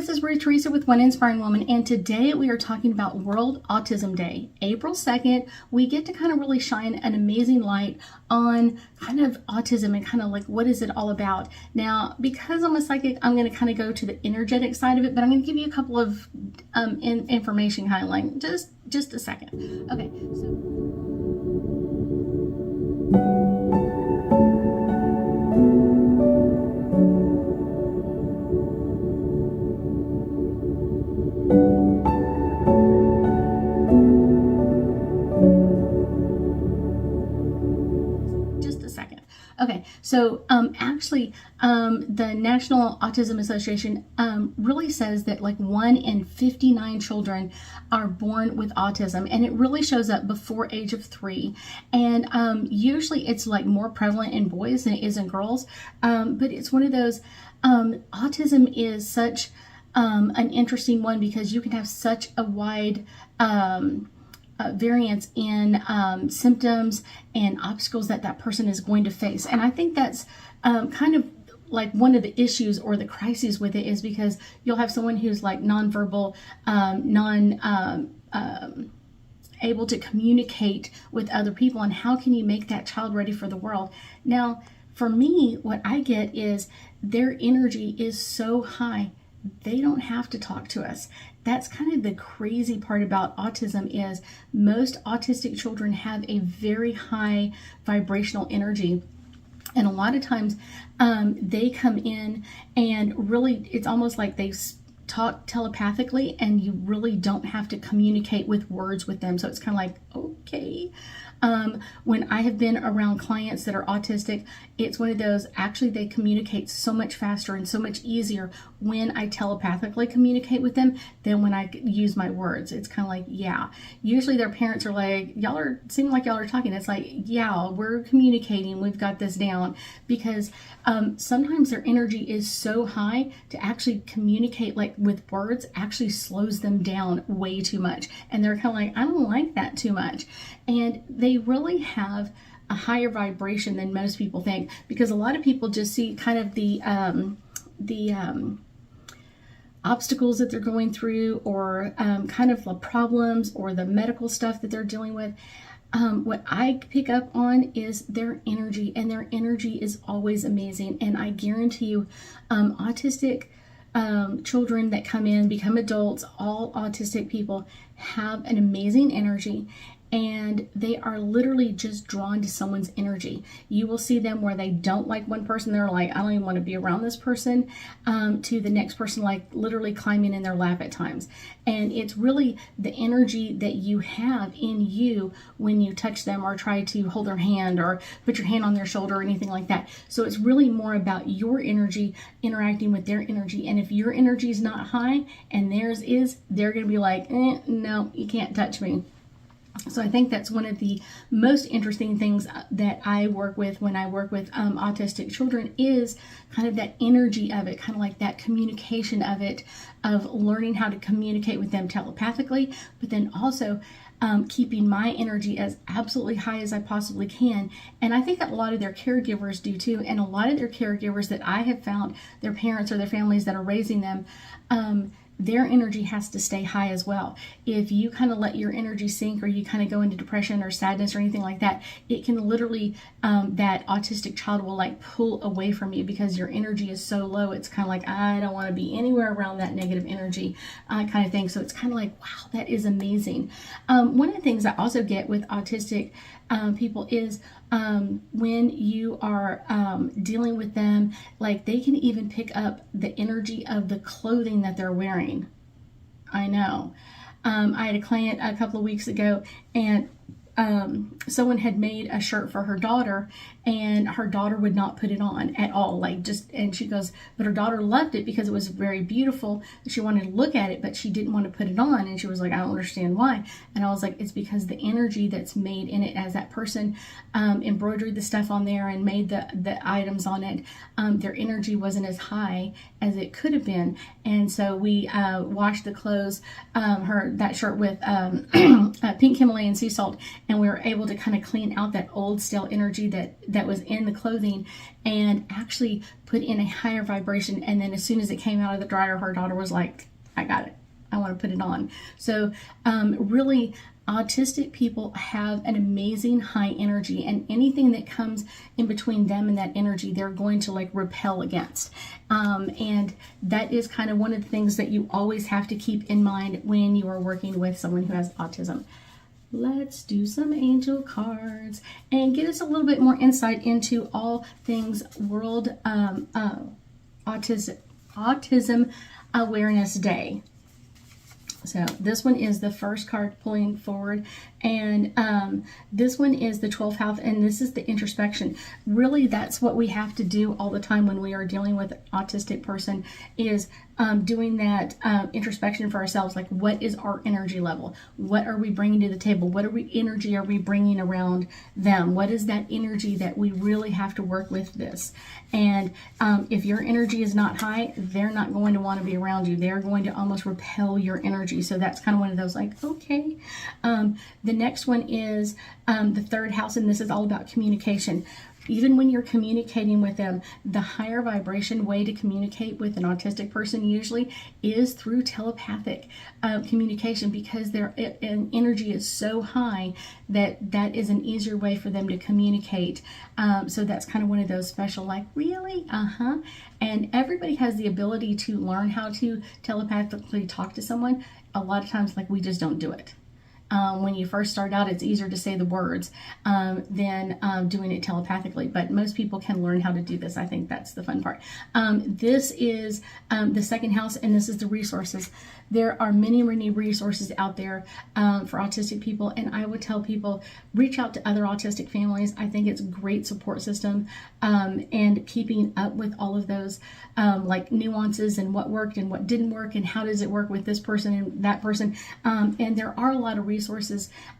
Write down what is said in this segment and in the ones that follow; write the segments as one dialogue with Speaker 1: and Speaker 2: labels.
Speaker 1: this is Ruth Theresa with One Inspiring Woman, and today we are talking about World Autism Day. April 2nd, we get to kind of really shine an amazing light on kind of autism and kind of like what is it all about. Now, because I'm a psychic, I'm going to kind of go to the energetic side of it, but I'm going to give you a couple of information kind of like just a second. Okay, Okay, so the National Autism Association really says that like 1 in 59 children are born with autism, and it really shows up before age of 3. And usually it's like more prevalent in boys than it is in girls, but it's one of those, autism is such an interesting one because you can have such a wide variance in symptoms and obstacles that person is going to face. And I think that's kind of like one of the issues or the crises with it is because you'll have someone who's like nonverbal, able to communicate with other people, and how can you make that child ready for the world? Now, for me, what I get is their energy is so high, they don't have to talk to us. That's kind of the crazy part about autism is most autistic children have a very high vibrational energy. And a lot of times they come in and really, it's almost like they talk telepathically and you really don't have to communicate with words with them. So it's kind of like, okay. When I have been around clients that are autistic, it's one of those, actually they communicate so much faster and so much easier when I telepathically communicate with them than when I use my words. It's kind of like, yeah. Usually their parents are like, seem like y'all are talking. It's like, yeah, we're communicating. We've got this down. Because sometimes their energy is so high to actually communicate like with words actually slows them down way too much. And they're kind of like, I don't like that too much. And they really have a higher vibration than most people think, because a lot of people just see kind of the obstacles that they're going through, or kind of the problems or the medical stuff that they're dealing with. What I pick up on is their energy, and their energy is always amazing. And I guarantee you, autistic children that come in, become adults, all autistic people have an amazing energy. And they are literally just drawn to someone's energy. You will see them where they don't like one person, they're like, I don't even want to be around this person, to the next person, like literally climbing in their lap at times. And it's really the energy that you have in you when you touch them or try to hold their hand or put your hand on their shoulder or anything like that. So it's really more about your energy interacting with their energy. And if your energy is not high and theirs is, they're going to be like, no, you can't touch me. So I think that's one of the most interesting things that I work with when I work with autistic children is kind of that energy of it, kind of like that communication of it, of learning how to communicate with them telepathically, but then also keeping my energy as absolutely high as I possibly can. And I think that a lot of their caregivers do too. And a lot of their caregivers that I have found, their parents or their families that are raising them, their energy has to stay high as well. If you kind of let your energy sink, or you kind of go into depression or sadness or anything like that, it can literally, that autistic child will like pull away from you because your energy is so low. It's kind of like, I don't want to be anywhere around that negative energy kind of thing. So it's kind of like, wow, that is amazing. One of the things I also get with autistic people is when you are dealing with them, like they can even pick up the energy of the clothing that they're wearing. I know. I had a client a couple of weeks ago, and someone had made a shirt for her daughter, and her daughter would not put it on at all. And she goes, but her daughter loved it because it was very beautiful. She wanted to look at it, but she didn't want to put it on. And she was like, I don't understand why. And I was like, it's because the energy that's made in it, as that person embroidered the stuff on there and made the items on it, their energy wasn't as high as it could have been. And so we washed the clothes, that shirt with pink Himalayan sea salt, and we were able to kind of clean out that old stale energy that was in the clothing and actually put in a higher vibration. And then as soon as it came out of the dryer, her daughter was like, I got it. I want to put it on. So really, autistic people have an amazing high energy, and anything that comes in between them and that energy, they're going to like repel against. And that is kind of one of the things that you always have to keep in mind when you are working with someone who has autism. Let's do some angel cards and get us a little bit more insight into all things World Autism Awareness Day. So this one is the first card pulling forward, and this one is the 12th house, and this is the introspection. Really, that's what we have to do all the time when we are dealing with an autistic person, is doing that introspection for ourselves. Like, what is our energy level? What are we bringing to the table? What energy are we bringing around them? What is that energy that we really have to work with this? And if your energy is not high, they're not going to want to be around you. They're going to almost repel your energy. So that's kind of one of those like, okay. The next one is the third house, and this is all about communication. Even when you're communicating with them, the higher vibration way to communicate with an autistic person usually is through telepathic communication, because their energy is so high that is an easier way for them to communicate. So that's kind of one of those special, like, really? And everybody has the ability to learn how to telepathically talk to someone. A lot of times, like, we just don't do it. When you first start out, it's easier to say the words than doing it telepathically, but most people can learn how to do this. I think that's the fun part. This is the second house, and this is the resources. There are many, many resources out there for autistic people, and I would tell people, reach out to other autistic families. I think it's a great support system, and keeping up with all of those like nuances and what worked and what didn't work and how does it work with this person and that person. And there are a lot of resources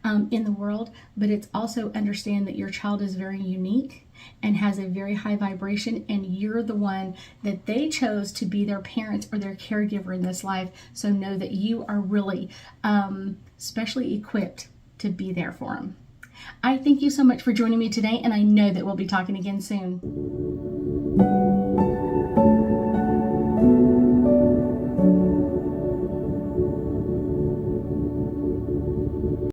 Speaker 1: in the world, but it's also understand that your child is very unique and has a very high vibration, and you're the one that they chose to be their parents or their caregiver in this life. So know that you are really specially equipped to be there for them. I thank you so much for joining me today, and I know that we'll be talking again soon.